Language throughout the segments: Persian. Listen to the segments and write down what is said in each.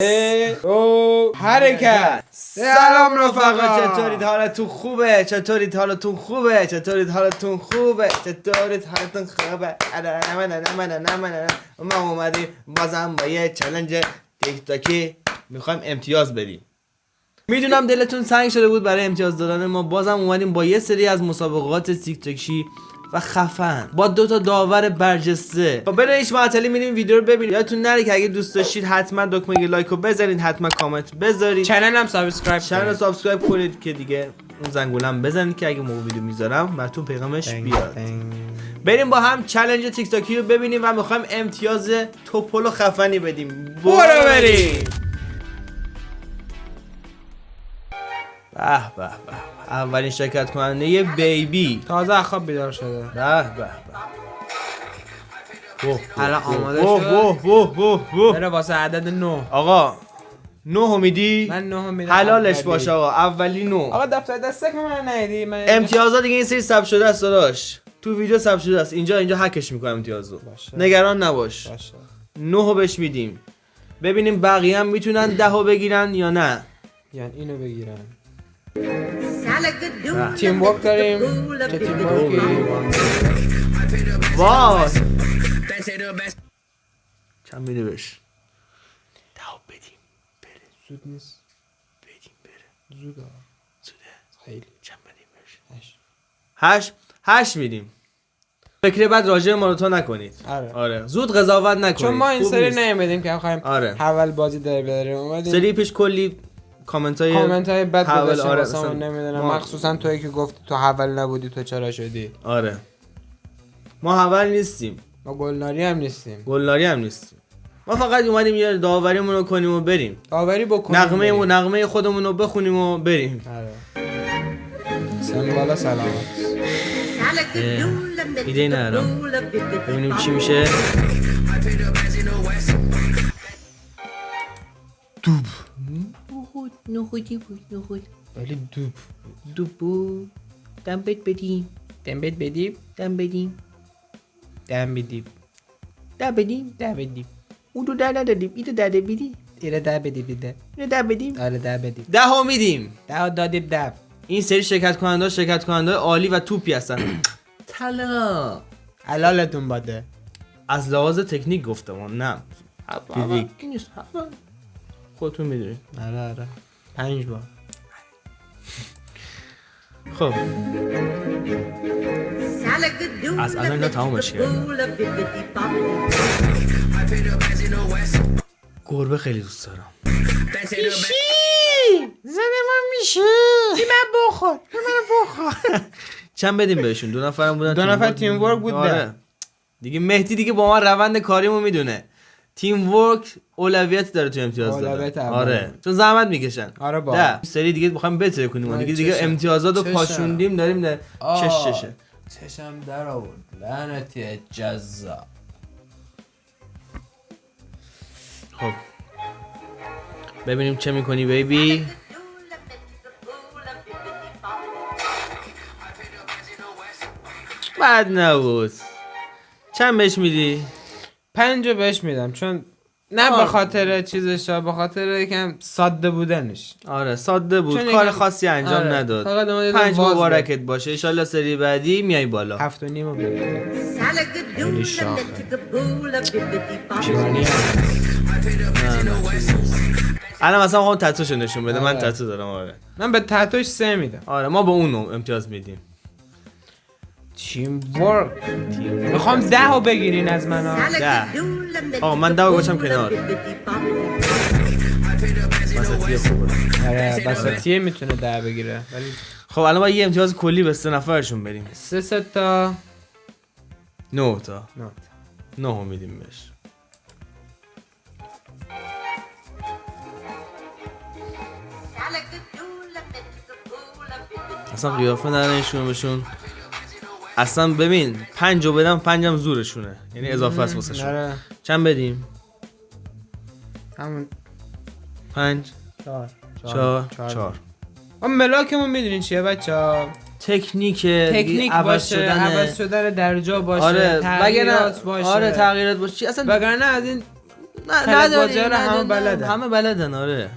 او حرکت. سلام رفقا، چطورید؟ حالتون خوبه؟ چطورید حالتون خوبه؟ چطورید حالتون خوبه؟ چطورید حالتون خوبه؟ ما اومدیم بازم با یه چالنج تیک تاکی میخوایم امتیاز بدیم. میدونم دلتون تنگ شده بود برای امتیاز دادن ما، بازم اومدیم با یه سری از مسابقات تیک تاکی و خفن با 2 تا داور برجسته. با بدون هیچ معطلی میریم ویدیو رو ببینید. یادتون نره که اگه دوست داشتید حتما دکمه لایک رو بزنید، حتما کامنت بذارید، چنل هم سابسکرایب کنید که دیگه اون زنگولم بزنید که اگه موقع ویدیو میذارم براتون پیغامش بیاد. بریم با هم چالش تیک تاکی رو ببینیم و میخوایم امتیاز توپل و خفنی بدیم. برو بریم. به به به، اولین شرکت کننده یه بیبی تازه اخواب بیدار شده. به به به. الان آماده شد. بره واسه عدد 9. آقا 9 میدی؟ من 9 میدم. حلالش باشه آقا، اولی 9. آقا دفتر دسته که من ندیدی. من امتیازات دیگه این سری ثبت شده است داداش، تو ویدیو ثبت شده است. اینجا هکش میکنم امتیازو. نگران نباش. باشه. 9 بهش میدیم. ببینیم بقیه هم میتونن 10 بگیرن یا نه. یعنی اینو بگیرن. تیم ورک داریم. چه تیم ورکی؟ وای چند میده بهش؟ 10 بدیم بره. زود نیست. بدیم بره. زوده. خیلی. چند بدیم بهش؟ 8 میدیم. فکر بعد راجع ماراتون نکنید. آره زود قضاوت نکنید، چون ما این سری نمیدیم که بخوایم اول بازی بریم. اومدیم سری پیش کلی کامنت های بد گذاشتیم واسه نمیدونم، مخصوصا تویی که گفتی تو اول نبودی تو چرا شدی. آره ما اول نیستیم، ما گلناری هم نیستیم. ما فقط اومدیم یه داوریمون رو کنیم و بریم. داوری بکنیم، نغمه خودمون رو بخونیم و بریم. آره سنبالا سلامت. ایده ندارم، ببینیم چی میشه. دوب نخودی بود ولی دوب بود. دم بدیم اون رو در ندادیم، اینو در بدیم. ایره ده بدیم. آره 10 بدیم. 10 میدیم. 10 دادیم 10. این سری شرکت کننده عالی و توپی هستن. طلا حلالتون باده. از لحاظ تکنیک گفتم، نه فیزیک. خودتون میدونید. آره 5 بار. خب از الان اینا تمامش کردم. گربه خیلی دوست دارم. میشی زنه من میشی من بخور. چند بدیم بهشون؟ 2 نفرم بودن. 2 نفر تیم ورک بود. آره. دیگه مهدی دیگه با ما روند کاریمو میدونه. تیم ورک اولویت داره تو امتیاز دادن. آره چون زحمت میکشن. آره با سری دیگه میخوایم بهتر کنیم. دیگه امتیازاتو پاشوندیم، داریم در چشم در آورد. لعنتی جزا. خب ببینیم چه میکنی بیبی. بد نبود. چند بهش میدی؟ 5 بهش میدم، چون نه به خاطر چیزش، به خاطر یکم ساده بودنش. آره ساده بود، کار خاصی انجام نداد. 5 مبارکت باشه، انشالله سری بعدی میای بالا. 7.5 بگیرم. خیلی شاخه. پیرانی الان مثلا خواهم تتوشو نشون بده. من تتو دارم. آره من به تتوش 3 میدم. آره ما به اون امتیاز میدیم. تیم ورک. میخوام 10 بگیرین از من. 10. آقا من 10 باشم کنار. بساطیه خوبه. آره بساطیه میتونه 10 بگیره. ولی خب الان باید یه امتیاز کلی به 3 نفرشون بریم. 3 تا 9 میدیم بهش. اصلا قیافه ندارنشون بهشون. اصلا ببین 5 بدم 5 هم زورشونه، یعنی اضافه است واسه شون. چند بدیم؟ همون 5 4. اون ملاکمون میدونین چیه بچه‌ها؟ تکنیک باشه، عوض شدن درجا باشه، آره تغییرات باشه. آره تغییرات باشه. اصلا وگرنه از این نه خلق نداری بازی رو همه بلدن. همه بلدن آره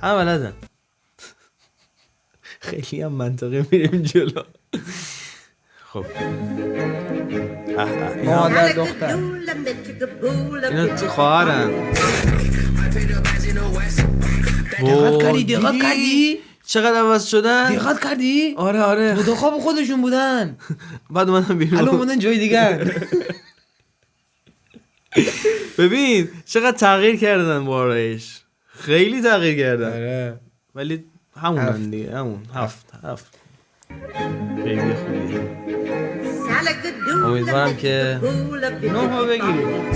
همه بلدن. خیلی هم منطقی میریم جلو. خب مادر دختر اینا تو خواهرن. دقت کردی چقدر عوض شدن؟ دقت کردی آره بود خواب خودشون بودن بعد اومدن بیرون. الان اومدن جای دیگر. ببین چقدر تغییر کردن بارایش، خیلی تغییر کردن آره ولی همونن دیگه. همون هفت بیبی خوبیه. امیدوارم که 9 بگیریم.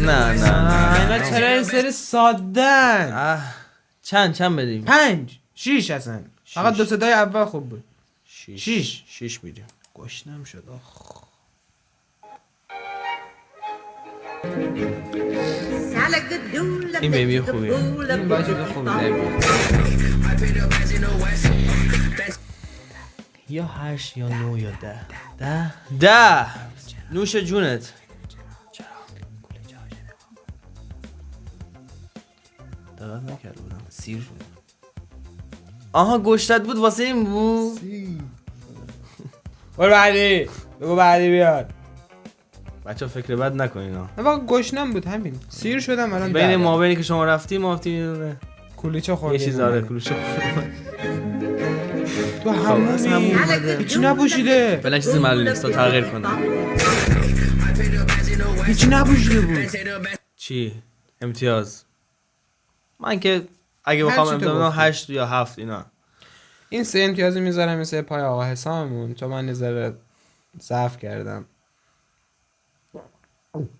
نه اینا چرا این سری سادن؟ چند بدیم؟ 5 6 اصلا فقط دو صدای اول خوب بود. 6 میدیم. گشنم شد آخ. این بیبی خوبیه. این بچه خوبی نمیاد. یا 8 یا 9 یا 10 نوش جونت. دقت نکرده بودم سیر شد. آها گشتت بود واسه این بود. برو بعدی بگو بعدی بیاد. بچه فکر بد نکنین ها. من واقعا گشنم بود همین سیر شدم الان. بین ما بینی که شما رفتی کلیچه خوردی یه چیز آره کلوچه خوردی. تو همونی هیچی نپوشیده. فعلا چیزی معلوم نیست تا تغییر کنم. هیچی نپوشیده بود. چی؟ امتیاز من که اگه بخوام امتحان 8 یا 7 اینا. این 3 امتیازی میذارم مثل پای آقا حساممون تو من نظر ضعف کردم.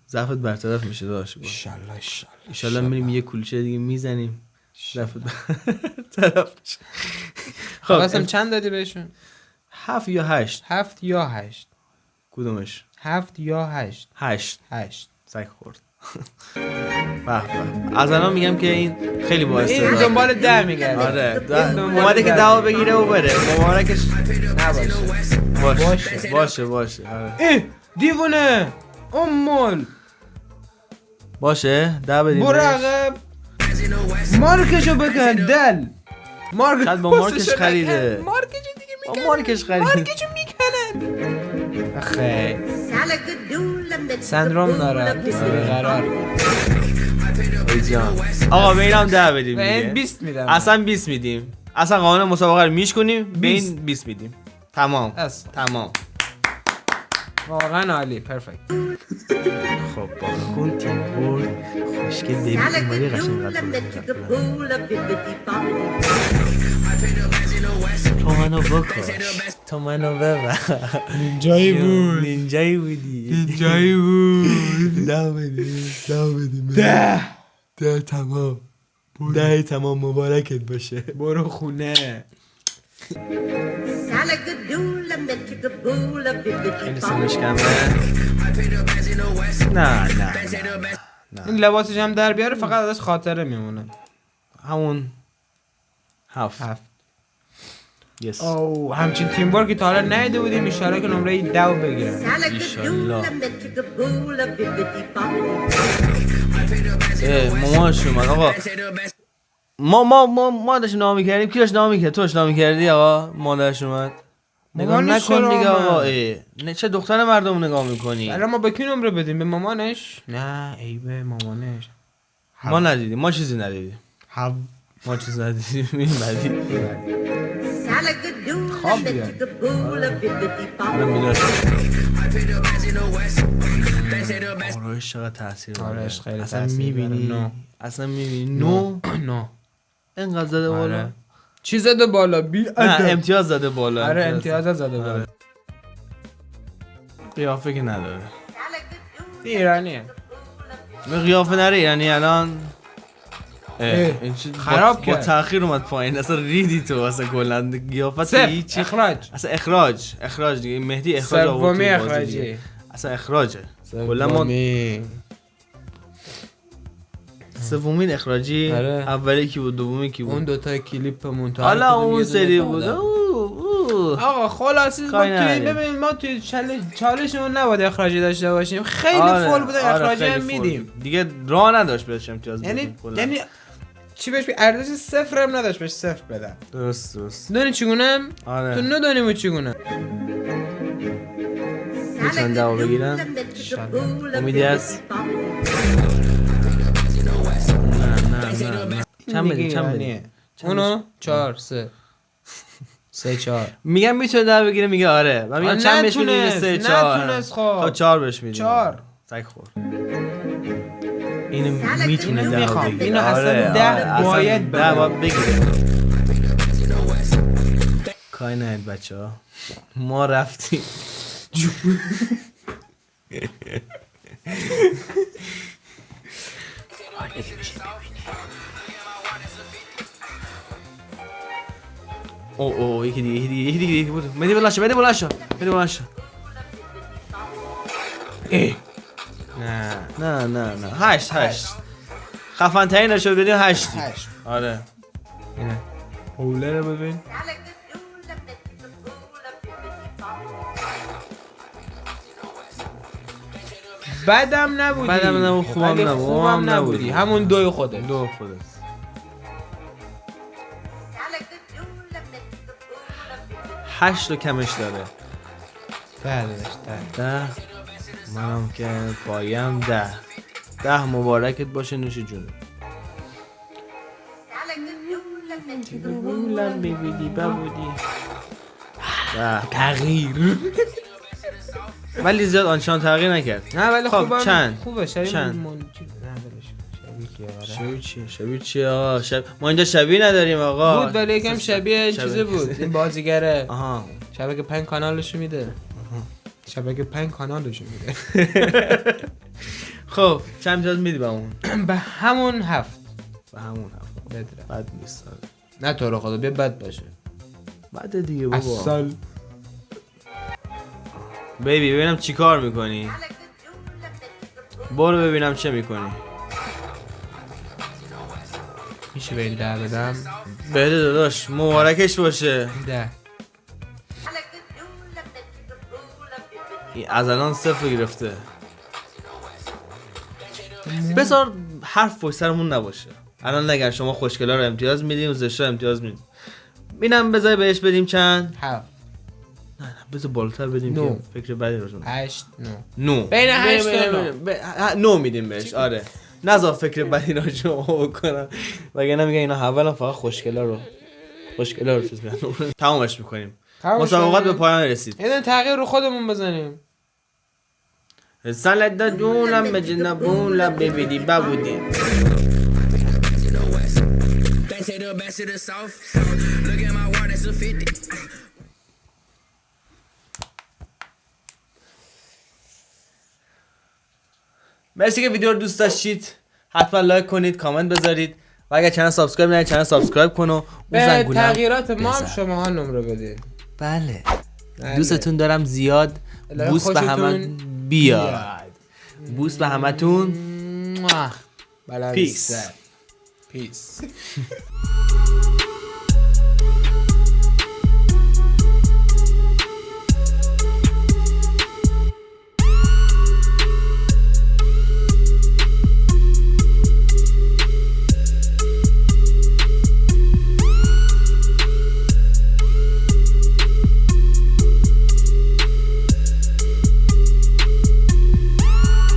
ضعفت برطرف میشه داشت. ان شاء الله ان شاء الله میریم یه کلوچه دیگه میزنیم ضعفت برطرف میشه. خب اصلا چند دادی بهشون؟ 7 یا 8. 7 یا 8 کدومش؟ 7 یا 8 8 سگ خورد. به از الان میگم که این خیلی باعث این دنبال 10 میگرده. آره اومده که 10 بگیره و بره. مبارکش نباشه. باشه آره. دیوونه امول باشه 10 بدیم. برو عقب مارکشو بکن دل مارک خد با مارکش خریده. مارکشو دیگه میکنن. مارکش خریده. مارکشو میکنن. آخه سندروم داره قرار. آقا به اینم 10 بدیم به این دیگه. 20 میدم. اصلا 20 میدیم. اصلا قانون مسابقه رو میشکنیم به این 20 میدیم. تمام. تمام. واقعا عالی پرفکت. خب باکن تیم بورد خوشگل بیبی اومدی قشنگ قد تو منو بکش تو منو ببر. نینجایی بود. نینجایی بودی. نینجایی بود. 10 بدیم. 10 تمام. 10 تمام مبارکت باشه. برو خونه. خیلی سنش کمه. نه این لباسش هم در بیاره فقط ازش خاطره میمونه. همون 7 یس. او همچین تیم ورکی تا حالا ندیده بودیم. ان شاءالله که نمره 10 بگیرن. ایشالله. مامانش اومد آقا. ما داشتیم نام می‌کردیم. کی داشت نام می‌کرد؟ تو داشت نام می‌کردی آقا. مادرش اومد. نگاه نکن دیگه آقا. چه دختر مردم نگاه می‌کنی؟ الان ما به کی نمره بدیم؟ به مامانش؟ نه ای به مامانش. ما ندیدیم. ما چیزی ندیدیم. ما چیزی ندیدیم. این بعدی خواب بیاد. الان میداش. آرایش چقدر تاثیر داره. آرایش خیلی اصلا تاثیر میبینی داره. اصلا میبینی نو اینقدر زده بالا. چی زده بالا؟ بی نه امتیاز زده بالا. آره امتیاز زده بالا. قیافه که نداره. ایرانیه. قیافه نره ایرانی الان خراب کرد. با تأخیر اومد پایین. اصلا ریدی تو اصلا کلا قیافت هیچی. اخراج. اصلا اخراج دیگه. مهدی اخراج آورد. سومی اخراجی. اصلا اخراجه. کلا ما سومین اخراجی. اولی کی بود دومی کی بود؟ اون دوتا کلیپمون تا حالا اون سری بود. آقا خلاصه ما کاری توی نداریم. ببین ما توی چالشمون نباید اخراجی داشته باشیم خیلی فول بوده اخراجی هم میدیم دیگه راه نداشت بهش امتیاز بدیم کلا. یعنی چی بهش ارزش صفر هم نداشت بهش صفر بدم درست دونی چگونم؟ آره تو ندونیم چگونه میتونن دوا بگیرن امیدی هست نه چند بدیم اونو 4 3 4 میگم میتونه دوا بگیره میگه آره و میگم چند بهش میدیم میگه 3 4 نتونست خب تا 4 بهش میدیم 4 سگ خور اینو میتونه دوا میخوام. بگیره اینو اصلا آره، 10 اصلا باید 10 باید بگیره کاری ندید بچه ها ما رفتیم اوه یکی دیگه بود مدی بلند شو نه 8 خفن ترین شو بدیم 8 آره اینه حوله رو ببین بدم نبودی خوبم نبود خوبم نبودی همون دوی خودت دو خودت 8 رو کمش داره ده منم که پایم 10 مبارکت باشه نوش جون تغییر ولی زیاد آنچنان تغییر نکرد نه ولی خب خوبم چند خوبه شبیه چند شبیه چیه آقا ما اینجا شبیه نداریم آقا بود ولی یکم شبیه چیزه بود این بازیگره آها شبکه 5 کانالشو میده شبکه 5 کانالشو میده خب چند امتیاز میدی به اون به همون 7 بدره بد نیست نه تو رو خدا بیا بد باشه بده دیگه بابا اصل بیبی ببینم چی کار میکنی برو ببینم چه میکنی میشه بری 10 بدم بده داداش مبارکش باشه 10 این از الان 0 گرفته بذار حرف پشت سرمون نباشه الان نگن شما خوشگلا رو امتیاز میدیم و زشتا امتیاز میدیم اینم بذار بهش بدیم چند 7 نه بذار بالاتر بدیم نو. که فکر بدی روشون 8 9 بین 8 و 9 میدیم بهش آره نذار فکر بدی راجع به بکنم وگرنه میگن اینا اولا فقط خوشگلا رو چیز میگن تمامش میکنیم مسابقات به پایان رسید یه تغییر رو خودمون بزنیم سالت دونم به جنبون لب ببینی ببودی مرسی که ویدیو رو دوست داشتید حتما لایک کنید کامنت بذارید و اگر چنل سابسکرایب ندارید چنل سابسکرایب کن و به زنگوله تغییرات ما هم شما ها نمره بدید بله دوستتون دارم زیاد بوس به همه بیاد بوس به همتون پیس